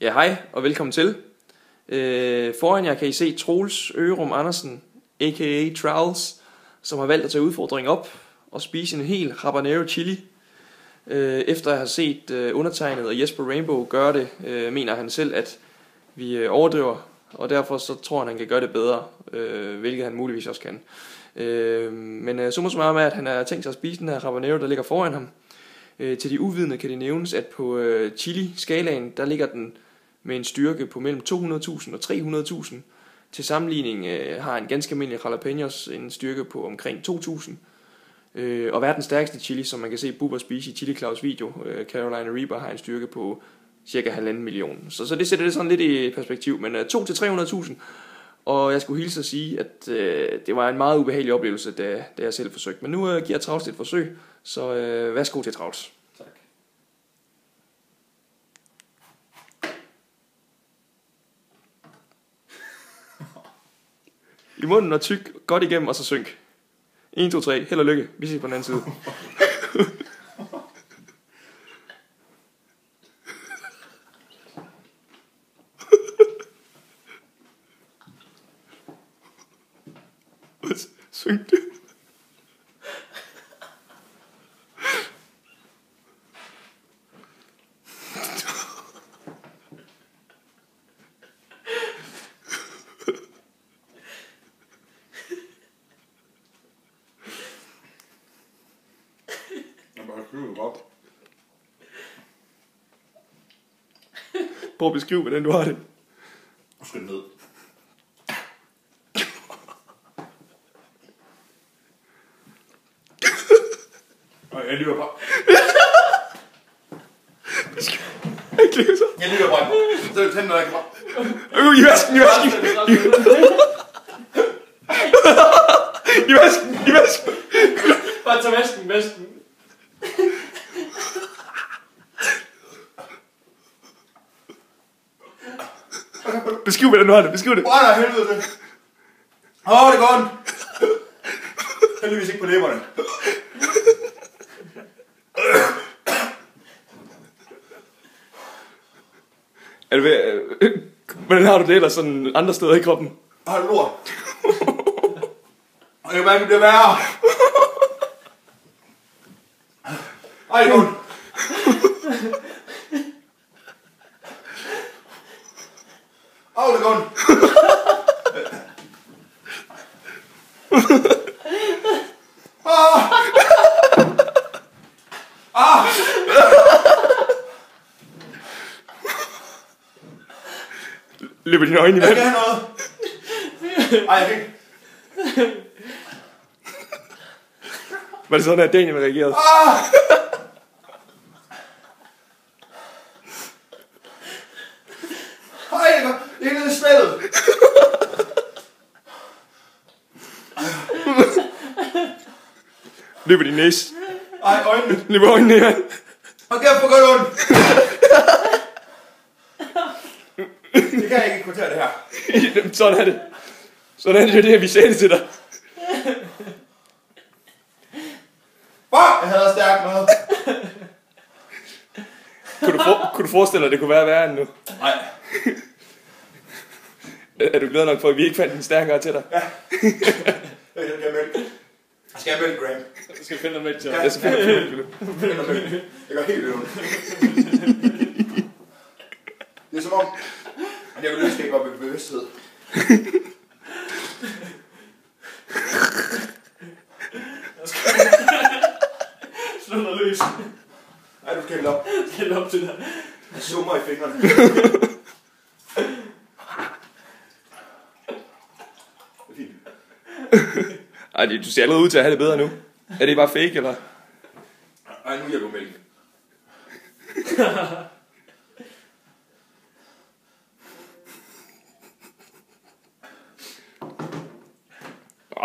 Ja, hej og velkommen til. Foran jer kan I se Troels Ørum Andersen, a.k.a. Trowels, som har valgt at tage udfordringen op og spise en hel habanero chili. Efter at have set undertegnet og Jesper Rainbow gøre det, mener han selv, at vi overdriver, og derfor så tror han kan gøre det bedre, hvilket han muligvis også kan. Men summa summarum er, at han har tænkt sig at spise den her habanero, der ligger foran ham. Til de uvidende kan det nævnes, at på chili-skalaen, der ligger den med en styrke på mellem 200.000 og 300.000. Til sammenligning har en ganske almindelig jalapenos en styrke på omkring 2.000. Og verdens stærkeste chili, som man kan se Bubber spise i Chili Claus video, Carolina Reaper, har en styrke på cirka 1,5 million. Så det sætter det sådan lidt i perspektiv, men 2 til 300.000. Og jeg skulle hilse at sige, at det var en meget ubehagelig oplevelse, da jeg selv forsøgte. Men nu giver jeg Travls et forsøg, så værsgo til Travls. Tak. I munden og tyk, godt igennem, og så synk. 1, 2, 3, held og lykke. Vi ses på den anden side. Synk det. Prøv at beskrive, hvordan du har det. Nu skal ned. Og jeg lyver bare. Jeg lyver bare. Så vil tænde noget, jeg kan bare. I vasken, i vasken. I vasken, i vasken. Bare tag vasken. Beskriv, hvordan du har det. Beskriv det. Hvor er der helvede det? Åh, det går ondt. Heldigvis ikke på læberne. Er det ved, hvordan har du det ellers sådan andre steder i kroppen? Hold lort. Og jeg kan mærke, det bliver værre. Ej, det går ondt. Åh, det går ondt. Løber dine øjne i Jeg vand? skal have noget. Ej, jeg kan ikke. Var det sådan, at Daniel reagerede? Ej, det går. Det er nede i spillet. Løber din næse? Ej, øjnene. Løber øjnene i vand? Og kæft, hvor gør det ondt. Det kan jeg ikke kvartere det her. Sådan er det. Sådan er det jo det, vi sagde det til dig. Fuck, jeg havde stærkt noget. Kunne du forestille dig, at det kunne være værre end nu? Nej. Er du glad nok for, at vi ikke fandt en stærkere til dig? Ja. Jeg skal have mælk. Jeg skal have mælk, Graham. Jeg skal finde noget med til. Ja. Jeg skal finde Det går helt ondt. Det er som om, at jeg vil løsskabe op i bevidsthed. Slå dig løs. Ej, du skal hælde op. Hælde op til dig. Jeg summer i fingrene. Det er fint. Ej, du ser allerede ud til at have det bedre nu. Er det bare fake, eller? Ej, nu hjælper mælken.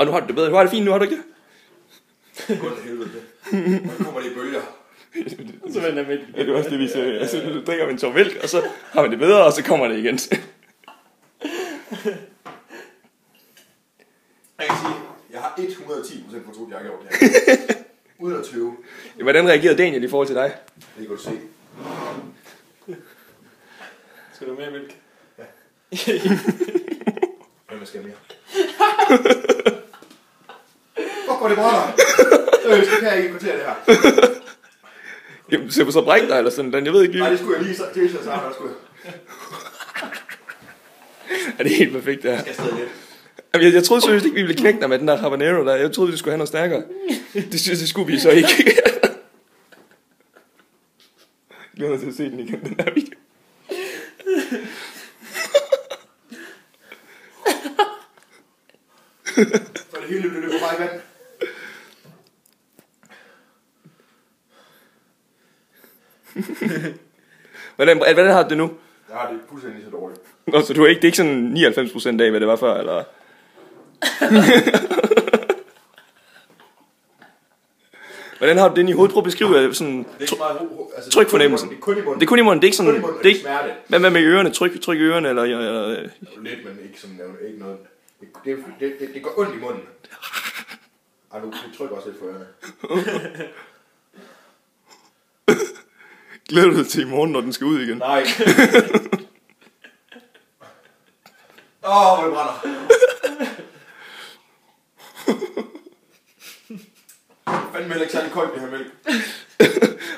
Nu har du det bedre. Du har det fint nu, har du ikke det? Det går til helvede det. Nu kommer det i bølger. Så vender jeg med. Ja, det er også det, vi siger. Altså, du drikker en tår mælk, og så har man det bedre, og så kommer det igen. Jeg kan sige, jeg har 110% fortrudt, jeg har gjort det her. Uden at tøve. Hvordan reagerede Daniel i forhold til dig? Det kan du se. Skal du have mere mælk? Hvem skal mere? Hvor går det brænder? Det kan jeg ikke importere det her. Jamen, så så bræk dig eller sådan, den, jeg ved ikke lige. Nej, det skulle jeg lige så til sig sammen, skulle jeg. Er det helt perfekt, det her? Jeg skal stadig lidt. Jamen, jeg troede seriøst ikke, vi ville knække dig med den der habanero der. Jeg troede, vi skulle have noget stærkere. Det skulle vi så ikke. Jeg glæder mig til at se den igen, den her video. Så det hele blev på vej vand. Hvordan har du det nu? Jeg har det fuldstændig så dårligt. Nå, så du er ikke, det er ikke sådan 99% af, hvad det var før, eller? Hvordan har du det i hovedet? Prøv at beskrive sådan... Det er ikke meget altså, Trykfornemmelsen. Det er kun i munden. Det er kun i munden, det er ikke sådan... Kun i munden, det er ikke, smerte. hvad med ørerne? Tryk ørerne, eller... Lidt, men ikke sådan ikke noget. Det går ondt i munden. Ej, nu trykker også lidt for ørerne. Glæder du dig til i morgen, når den skal ud igen? Nej. Hvor det brænder. Fanden med ikke særlig koldt, det her mælk.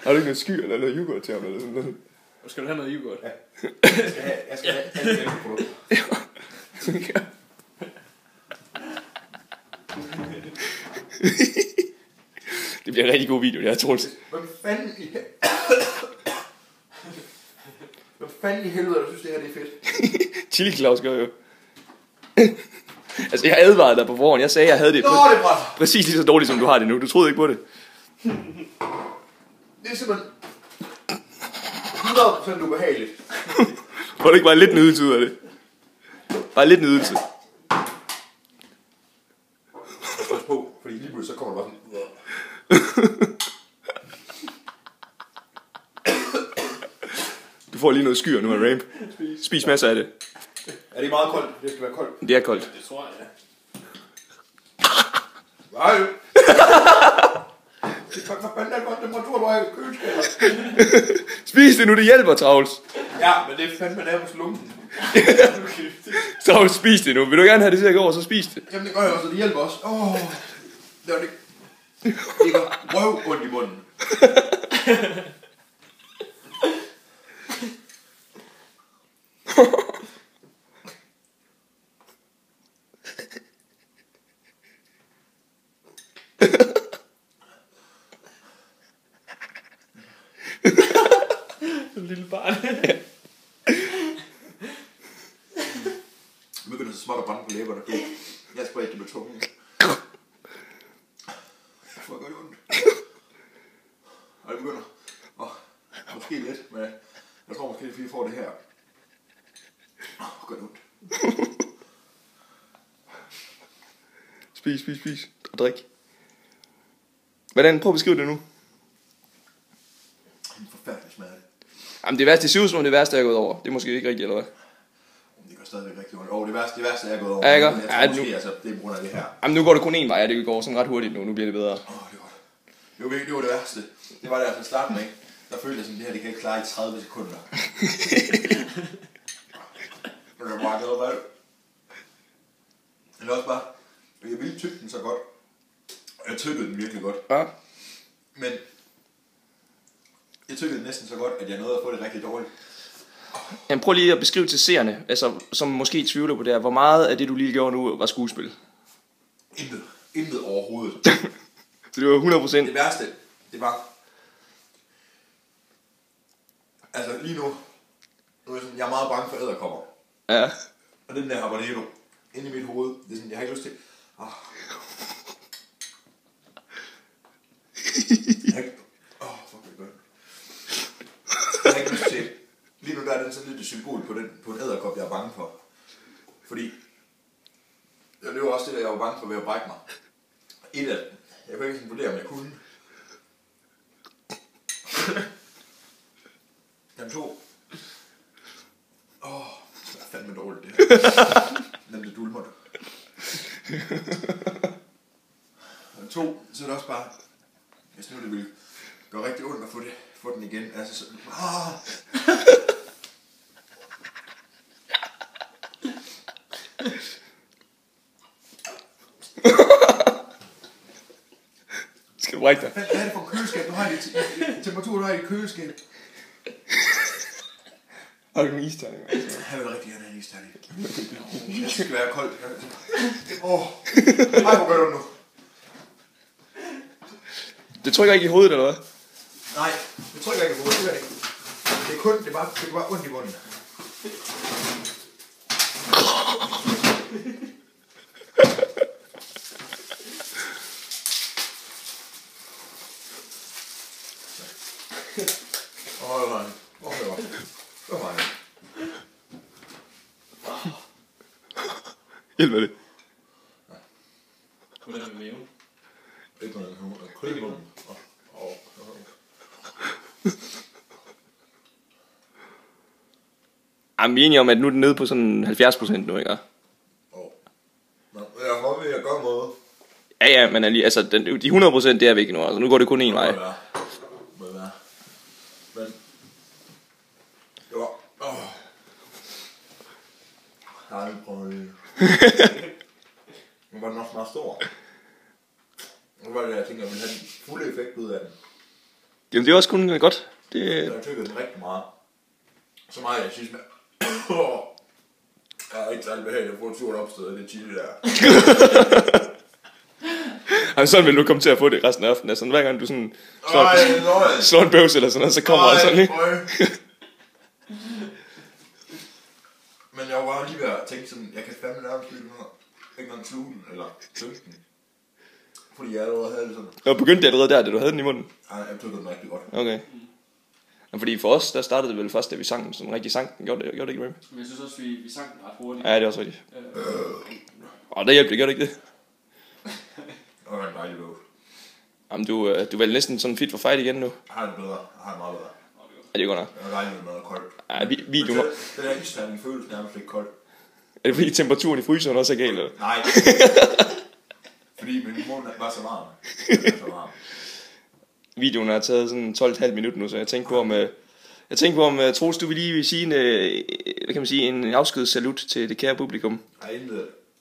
Har du ikke noget skyr eller noget yoghurt til ham eller sådan noget? Skal du have noget yoghurt? Ja. Jeg skal have alle mælkeprodukter. Det bliver en rigtig god video, det her, Troels. Hvem fanden i helvede, du synes, det her det er fedt? Chili Claus gør jo. Altså, jeg advarede dig på forhånd. Jeg sagde, jeg havde det, Nå, det brænder. præcis lige så dårligt, som du har det nu. Du troede ikke på det. Det er simpelthen 100% ubehageligt. Får du ikke bare lidt nydelse ud af det? Bare lidt nydelse. Pas på, fordi lige pludselig så kommer der bare sådan... Du får lige noget skyr nu af Ramp. Spis masser af det. Er det meget koldt? Det skal være koldt. Det er koldt. Det tror jeg, ja. Nej. Hvad fanden er det godt temperatur, du har i køleskabet? Spis det nu, det hjælper, Travls. Ja, men det er fandme nærmest lunken. Travls, spis det nu. Vil du gerne have det til at gå over, så spis det. Jamen det gør jeg også, og det hjælper også. Det var det. Det gør røv ondt i munden. En lille barn. Jeg begynder så småt at brænde på læberne. Jeg sprayede det med tungen. Hvor gør det ondt. Og det begynder. Måske lidt, men jeg tror måske, det er fordi jeg får det her. Hvor gør det ondt. Spis. Og drik. Hvordan? Prøv at beskrive det nu. En forfærdelig smerte. Jamen det værste, det ser ud som det værste, jeg er gået over. Det er måske ikke rigtigt, eller hvad? Det gør stadigvæk rigtig ondt. Det værste jeg er gået over. Ja, ikke? Jeg tror måske, altså, det er på grund af det her. Jamen nu går det kun én vej, og det går sådan ret hurtigt nu. Nu bliver det bedre. Det var virkelig, det var det værste. Det var det altså starten med. Der følte jeg sådan, det her, det kan ikke klare i 30 sekunder. Men jeg bare glad valg. Men også bare, jeg ville tygge den så godt. Jeg tykkede den virkelig godt. Ja. Men jeg tykkede den næsten så godt, at jeg nåede at få det rigtig dårligt. Jamen prøv lige at beskrive til seerne, altså, som måske tvivler på det her. Hvor meget af det, du lige gjorde nu, var skuespil? Intet overhovedet. Så det var 100%. Det værste, det var... Altså lige nu er jeg, sådan, jeg er meget bange for edderkopper. Ja. Og den der habanero inde i mit hoved, det er sådan, jeg har ikke lyst til... Fuck, det gør. Jeg har ikke lyst til... Lige nu der er den sådan lidt et symbol på en edderkop, jeg er bange for. Fordi... Det var også det, der jeg var bange for ved at brække mig. Et af dem. Jeg kunne ikke sådan vurdere, om jeg kunne. Den to. Det er fandme dårligt det her. Den bliver dulmer. Den to, så er det også bare, hvis nu det ville gøre rigtig ondt at få den igen. Altså sådan, brække dig. Hvad er det for et køleskab? Du har det temperatur, du har i et køleskab. Har du en isterning? Jeg vil rigtig gerne have en isterning. Det skal være koldt. Ej, hvor gør du nu? Det trykker ikke i hovedet, eller hvad? Nej, det trykker ikke i hovedet. Det er ikke. Det er kun, det er bare ondt i munden. Hjælp med det. Hvordan er det med maven? Ikke noget, hun er kød i munden. Jamen, vi er enige om, at nu er den nede på sådan 70% nu, ikke? Jeg håber, at jeg gør noget. Ja, men altså, de 100% det er væk nu, altså nu går det kun en vej. Men det var... Jeg har aldrig prøvet det. Nu var den også meget stor. Nu var det, jeg tænker, at jeg ville have den fulde effekt ud af den. Jamen, det er også kun godt. Det... Jeg tykkede den rigtig meget. Så meget, jeg synes, jeg er ikke særlig behageligt at få et surt opstød af det chili der. Jamen, sådan vil du komme til at få det resten af aftenen. Altså, hver gang du sådan slår en bøvs eller sådan noget, så kommer det sådan, ikke? Men jeg var lige ved at tænke sådan, jeg kan fandme nærmest ikke engang sluge den, eller synke den. Fordi jeg allerede havde det sådan. Og begyndte det allerede der, da du havde den i munden? Ej, jeg tykkede den rigtig godt. Okay. Jamen, fordi for os, der startede det vel først, da vi sang den, sådan rigtig sang den. Gjorde det ikke, Rim? Men jeg synes også, vi sang den ret hurtigt. Ja, det er også rigtigt. Der hjælper det, gør det ikke det? Det var en dejlig bøvs. Jamen, du er vel næsten sådan fit for fight igen nu. Jeg har det bedre. Jeg har det meget bedre. Ja, det er godt nok. Jeg regner med noget koldt. Ja, videoen... Den der isterning føles nærmest ikke koldt. Er det fordi temperaturen i fryseren også er gal, eller? Nej. Fordi min mund var så varm. Videoen har taget sådan 12,5 minutter nu, så jeg tænkte på om Troels, du vil lige sige en afskedssalut til det kære publikum. Jeg har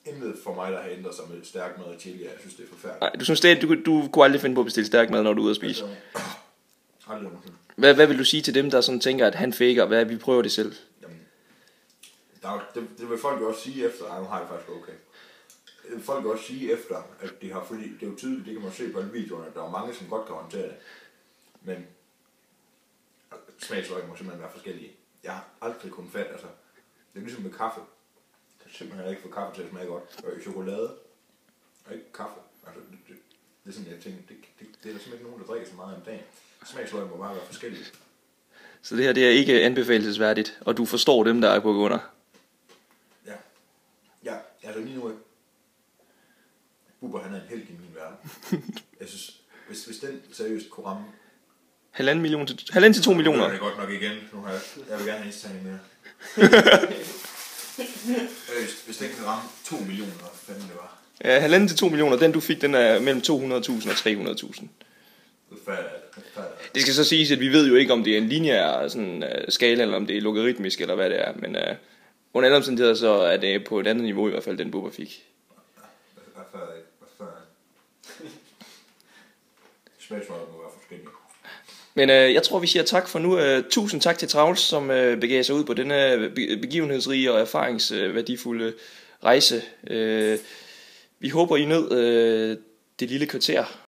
intet for mig, der har ændret sig med stærk mad og chili. Jeg synes, det er forfærdeligt. Nej, du synes det, du kunne aldrig finde på at bestille stærk mad, når du er ude at spise. Aldrig nogensinde. Hvad vil du sige til dem, der sådan tænker, at han faker, hvad vi prøver det selv? Jamen, det vil folk jo også sige efter. Ej, nu har jeg faktisk okay. Folk vil også sige efter, at de har, fordi det er jo tydeligt, det kan man se på alle videoerne, at der er mange, som godt kan håndtere det. Men smagsløg må simpelthen være forskellige. Jeg har aldrig kun fat, altså. Det er ligesom med kaffe. Jeg kan simpelthen ikke få kaffe til at smage godt. Og chokolade. Og ikke kaffe. Altså, det er sådan, jeg tænker, det er der simpelthen ikke nogen, der drikker så meget om dagen. Smagsløg må bare være forskellige. Så det her, det er ikke anbefalelsesværdigt, og du forstår dem, der er på under. Ja, altså lige nu, Bubber, han er en helt i min verden. Jeg synes, hvis den seriøst kunne ramme 1,5 til 2 millioner. Det er godt nok igen. Nu har jeg vil gerne have en isterning mere. Hvis den kan ramme 2 millioner, hvad fanden det var. Ja, 1,5 til 2 millioner, den du fik, den er mellem 200.000 og 300.000. Det skal så siges, at vi ved jo ikke, om det er en lineær sådan, skala, eller om det er logaritmisk, eller hvad det er. Men under alle omstændigheder, så er det på et andet niveau i hvert fald, den Bubber fik. Smagsmålet må være forskellige. Men jeg tror, vi siger tak for nu. Tusind tak til Travls, som begav sig ud på denne begivenhedsrige og erfaringsværdifulde rejse. Vi håber, I nød det lille kvarter